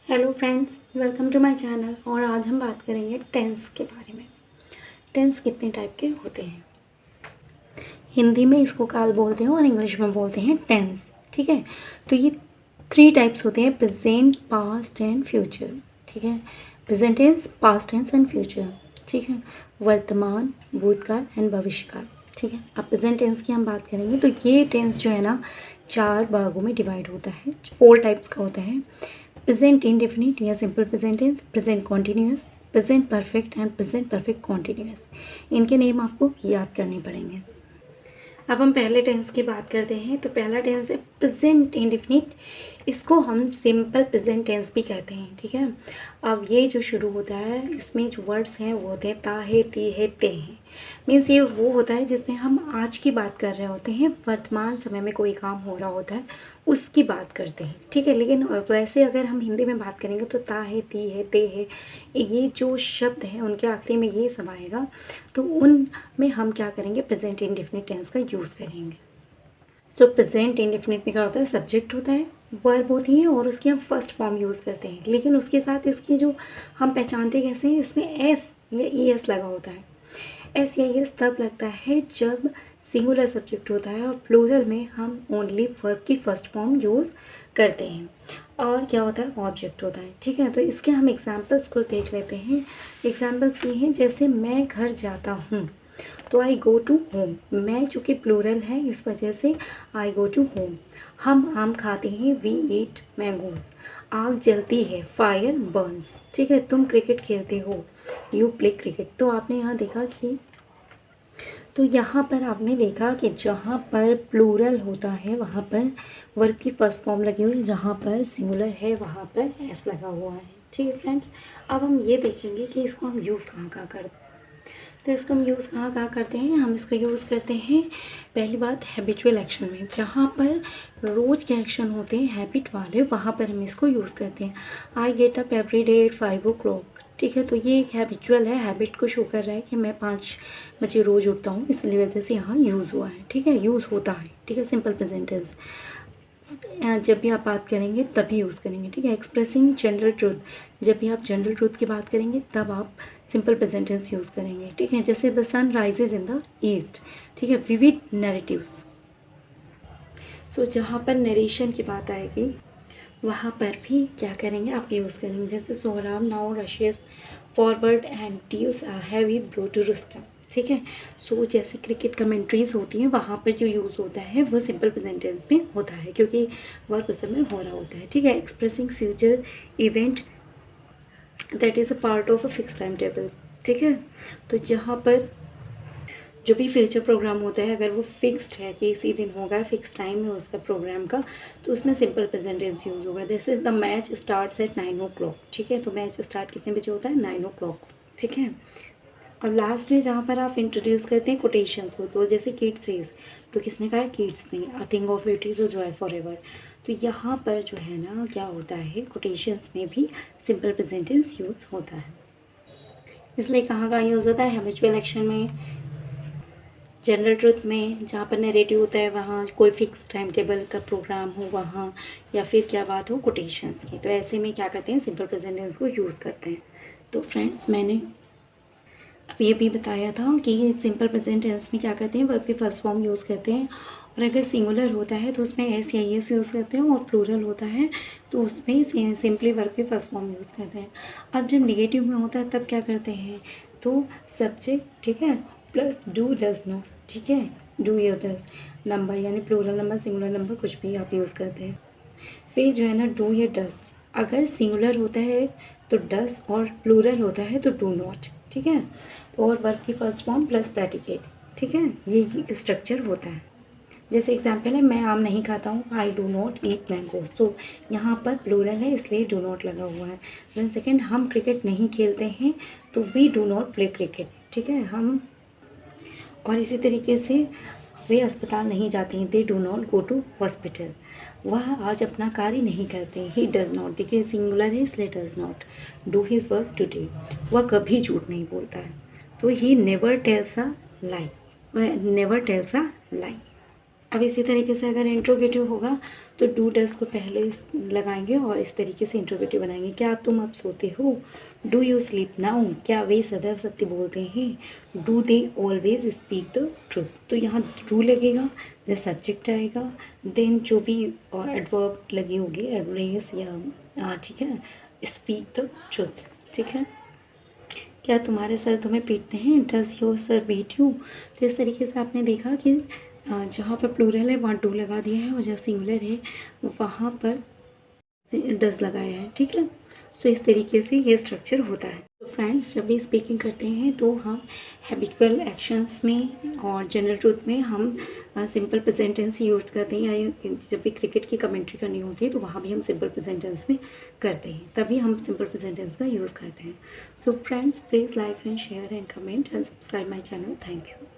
Hello friends, welcome to my channel. और आज हम बात करेंगे टेंस के बारे में। टेंस कितने टाइप के होते हैं। हिंदी में इसको काल बोलते हैं और इंग्लिश में बोलते हैं टेंस। ठीक है, तो ये 3 टाइप्स होते हैं, प्रेजेंट, पास्ट एंड फ्यूचर। ठीक है, present tense, past tense and future. ठीक है, वर्तमान, भूतकाल एंड भविष्यकाल। ठीक है, अब प्रेजेंट टेंस की हम बात करेंगे तो ये टेंस जो है ना 4 भागों में डिवाइड होता है। 4 टाइप्स का होता है। प्रेजेंट इंडेफिनिट या simple present tense, present continuous, present perfect and present perfect continuous. इनके नेम आपको याद करने पड़ेंगे। अब हम पहले टेंस की बात करते हैं। तो पहला टेंस है प्रेजेंट इंडेफिनिट। इसको हम सिंपल प्रेजेंट टेंस भी कहते हैं। ठीक है, अब ये जो शुरू होता है इसमें जो वर्ड्स हैं वो होते हैं ता है, ती है, ते हैं। मीन्स ये वो होता है जिसमें हम आज की बात कर रहे होते हैं, वर्तमान समय में कोई काम हो रहा होता है उसकी बात करते हैं। ठीक है, लेकिन वैसे अगर हम हिंदी में बात करेंगे तो ता है, ती है, ते है, ये जो शब्द हैं उनके आखिरी में ये सब आएगा, तो उनमें हम क्या करेंगे, प्रेजेंट इंडेफिनिट टेंस का यूज़ करेंगे। सो प्रेजेंट इंडेफिनिट में क्या होता है, सब्जेक्ट होता है, वर्ब होती है और उसकी हम फर्स्ट फॉर्म यूज़ करते हैं। लेकिन उसके साथ इसकी जो हम पहचानते कैसे हैं, इसमें एस या ई एस लगा होता है। एस या एस तब लगता है जब सिंगुलर सब्जेक्ट होता है और प्लूरल में हम ओनली वर्ब की फर्स्ट फॉर्म यूज़ करते हैं। और क्या होता है, ऑब्जेक्ट होता है। ठीक है, तो इसके हम एग्जांपल्स कुछ देख लेते हैं। एग्जांपल्स ये हैं, जैसे मैं घर जाता हूँ तो आई गो टू होम। मैं चूँकि प्लूरल है इस वजह से आई गो टू होम। हम आम खाते हैं, वी ईट मैंगोज। आग जलती है, फायर बर्न्स। ठीक है, तुम क्रिकेट खेलते हो, यू प्ले क्रिकेट। तो आपने यहाँ देखा कि यहाँ पर आपने देखा कि जहाँ पर प्लूरल होता है वहाँ पर वर्ब की फर्स्ट फॉर्म लगी हुई है, जहाँ पर सिंगुलर है वहाँ पर एस लगा हुआ है। ठीक है फ्रेंड्स, अब हम ये देखेंगे कि इसको हम यूज़ कहाँ कहाँ करते हैं। तो इसको हम यूज़ कहाँ कहाँ करते हैं, हम इसको यूज़ करते हैं पहली बात हैबिचुअल एक्शन में। जहाँ पर रोज़ के एक्शन होते हैं हैबिट वाले, वहाँ पर हम इसको यूज़ करते हैं। I get up every day at 5 o'clock। ठीक है, तो ये एक हैबिचुअल है, हैबिट को शो कर रहा है कि मैं 5 बजे रोज़ उठता हूँ, इसलिए वजह से यहाँ यूज़ हुआ है। ठीक है, यूज़ होता है। ठीक है, सिंपल प्रेजेंट टेंस जब भी आप बात करेंगे तभी यूज़ करेंगे। ठीक है, एक्सप्रेसिंग जनरल ट्रूथ, जब भी आप जनरल ट्रूथ की बात करेंगे तब आप सिंपल प्रेजेंट टेंस यूज़ करेंगे। ठीक है, जैसे the sun rises in the east. ठीक है, विविड नैरेटिव्स। सो जहाँ पर नरेशन की बात आएगी वहाँ पर भी क्या करेंगे, आप यूज़ करेंगे। जैसे Sohrab now rushes forward and deals heavy blow to Rustum. ठीक है, सो जैसे क्रिकेट कमेंट्रीज होती हैं वहाँ पर जो यूज़ होता है वो सिंपल प्रेजेंट टेंस में होता है, क्योंकि वर्क उस समय हो रहा होता है। ठीक है, expressing future event that is a part of a fix time table. ठीक है, तो जहाँ पर जो भी फ्यूचर प्रोग्राम होता है अगर वो फिक्स्ड है कि इसी दिन होगा, फिक्स टाइम है उसका प्रोग्राम का, तो उसमें सिंपल प्रेजेंट टेंस यूज़ होगा। जैसे the match starts at 9 o'clock। ठीक है, तो मैच स्टार्ट कितने बजे होता है, 9 o'clock। ठीक है, और लास्ट है जहाँ पर आप इंट्रोड्यूस करते हैं कोटेशंस को। तो जैसे किड्स सेज, तो किसने कहा, किड्स ने, a thing of beauty is a joy for ever. तो यहाँ पर जो है ना क्या होता है, कोटेशंस में भी सिंपल प्रेजेंट टेंस यूज़ होता है। इसलिए कहाँ कहाँ यूज़ होता है, हैबिचुअल एक्शन में, जनरल ट्रुथ में, जहाँ पर नैरेटिव होता है वहाँ, कोई फिक्स टाइम टेबल का प्रोग्राम हो वहाँ, या फिर क्या बात हो कोटेशंस की, तो ऐसे में क्या करते हैं, सिंपल प्रेजेंट टेंस को यूज़ करते हैं। तो फ्रेंड्स, मैंने अब ये भी बताया था कि सिंपल प्रेजेंट टेंस में क्या करते हैं, वर्ब की फर्स्ट फॉर्म यूज़ करते हैं, और अगर सिंगुलर होता है तो उसमें एस या एस यूज़ करते हैं, और प्लूरल होता है तो उसमें सिंपली वर्ब की फर्स्ट फॉर्म यूज़ करते हैं। अब जब नेगेटिव में होता है तब क्या करते हैं, तो सब्जेक्ट, ठीक है, प्लस डू डज नॉट। ठीक है, डू या डज नंबर, यानी प्लूरल नंबर, सिंगुलर नंबर, कुछ भी आप यूज़ करते हैं। फिर जो है ना डू या डज, अगर सिंगुलर होता है तो डज और प्लूरल होता है तो डू नॉट। ठीक है, तो और वर्ब की फर्स्ट फॉर्म प्लस प्रेडिकेट। ठीक है, ये स्ट्रक्चर होता है। जैसे एग्जांपल है, मैं आम नहीं खाता हूँ, I do not eat mangoes. तो यहाँ पर प्लूरल है इसलिए डू नॉट लगा हुआ है। देन सेकेंड, हम क्रिकेट नहीं खेलते हैं तो we do not play cricket. ठीक है, हम, और इसी तरीके से वे अस्पताल नहीं जाते हैं, they do not go to hospital. वह आज अपना कार्य नहीं करते, ही डज नॉट, देखिए सिंगुलर है इसलिए does not do his work today. वह कभी झूठ नहीं बोलता है, तो he never tells a lie, never tells a lie. अब इसी तरीके से अगर इंट्रोगेटिव होगा तो डू डज को पहले लगाएंगे और इस तरीके से इंट्रोगेटिव बनाएंगे। क्या तुम अब सोते हो? Do you sleep now? क्या वे सदैव सत्य बोलते हैं? Do they always speak the truth? तो यहाँ डू लगेगा, द सब्जेक्ट आएगा, देन जो भी एडवर्ब लगे होंगे, एडवर्स या ठीक है, स्पीक द ट्रूथ। ठीक है। क्या तुम्हारे सर तुम्हें पीटते हैं? Does your sir beat you? तो इस तरीके से आपने देखा कि जहाँ पर प्लूरल है वहाँ डू लगा दिया है और जहाँ सिंगुलर है वहाँ पर डज लगाया है। ठीक है। सो इस तरीके से ये स्ट्रक्चर होता है। तो फ्रेंड्स, जब भी स्पीकिंग करते हैं तो हम हैबिचुअल एक्शंस में और जनरल ट्रूथ में हम सिंपल प्रेजेंट टेंस यूज करते हैं, या जब भी क्रिकेट की कमेंट्री करनी होती है तो वहाँ भी हम सिंपल प्रेजेंट टेंस में करते हैं, तभी हम सिंपल प्रेजेंट टेंस का यूज़ करते हैं। So friends, please like and share and comment and subscribe my channel. Thank you.